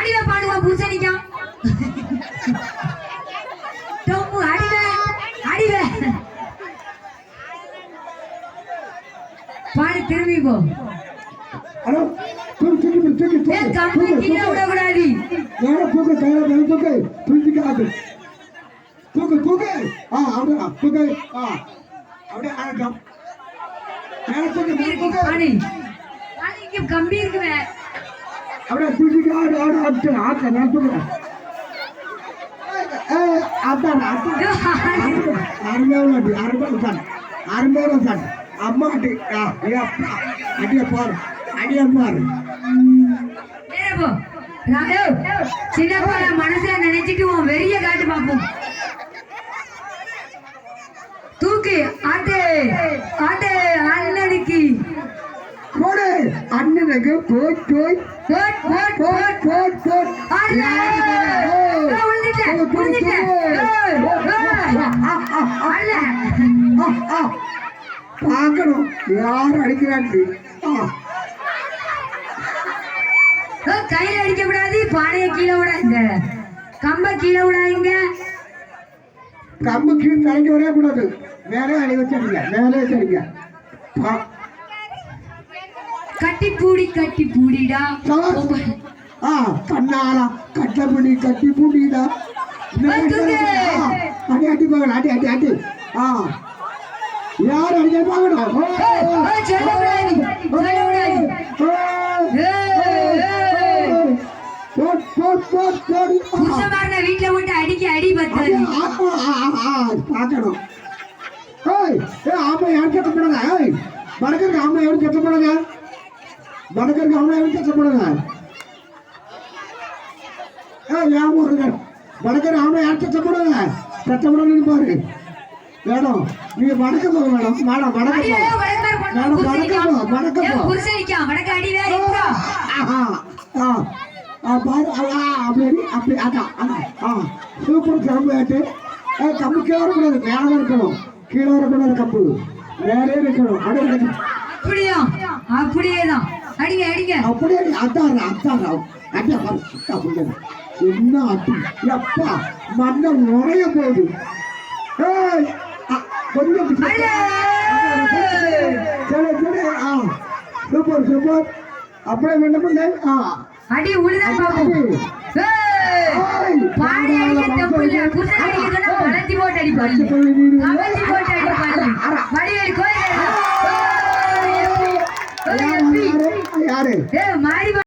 அடிவே பாடுவா பூசணிக்கா டொம்பு அடிவே அடிவே பாடு திரும்பி போ ஹலோ தூக்கி கம்பி கீழே விடக்கூடாது தூக்கு தூக்கு தூக்கி தூக்கு அப்படியா தூக்கு அப்படியே ஆகட்டும் பாடு இங்க கம்பி இருக்குவே அப்படியே தூக்கி ஆடு நான் தூக்குறேன் அதான் அருமையான அம்மா அடிய பாரு சின்னப்பா மனசுல நினைச்சிட்டு உன் வெறிய காட்டு பாப்போம் தூக்கு ஆட்டு ஆட்டு அண்ணனுக்கு போடு அண்ணனுக்கு போட் பார்க்கணும் யார் அடிக்கிறாங்க கையில அடிக்க கூடாது பானைய கீழே விட இந்த கம்ப கீழே விடாதீங்க கம்பு கீழே தலைக்க வரவே கூடாது மேலே அடி வச்சிருங்க மேலே வச்சிருங்க கட்டி பூடிடா கண்ணாலா கட்டி பூடிடா அடி அடி போகலாம் அடி யார் அடிக்க பார்க்கணும் வீட்டுல விட்டு அடிக்க அடி பத்தாது பார்க்கணும் ஆமா யாரும் கட்டப்படுங்க வடக்கருக்கு ஆமா யாரும் கட்டப்படுங்க வடக்கருக்கு ஆமா யாரும் கட்டப்படுங்க ஞாபகம் வடக்கர் ஆமா யாரும் கட்டப்படுங்க கட்டப்படணும்னு பாரு மேடம் நீங்க வடக்க போக மேடம் அப்படி அதான் சூப்பர் கிளம்பு கம்பு கீழே வரக்கூடாது மேலே இருக்கணும் கீழே வரக்கூடாது கம்பு மேலே இருக்கணும் அப்படியேதான் அடிங்க அடிங்க அப்படியே அதான் என்ன அடி எப்பா மண்ணம் நுழைய போகுது கொஞ்சம் சூப்பர் அப்படியே வேண்டாம் அடி உழுதான் பாப்போம் பாடி அடிக்க தப்பில்ல புசை அடிக்கிறதுனா வளர்த்தி போட்டு அடிப்பாங்க கவர்ச்சி போட்டு அடிப்பாங்க வடிவேல் கோயில் யாரு மாறி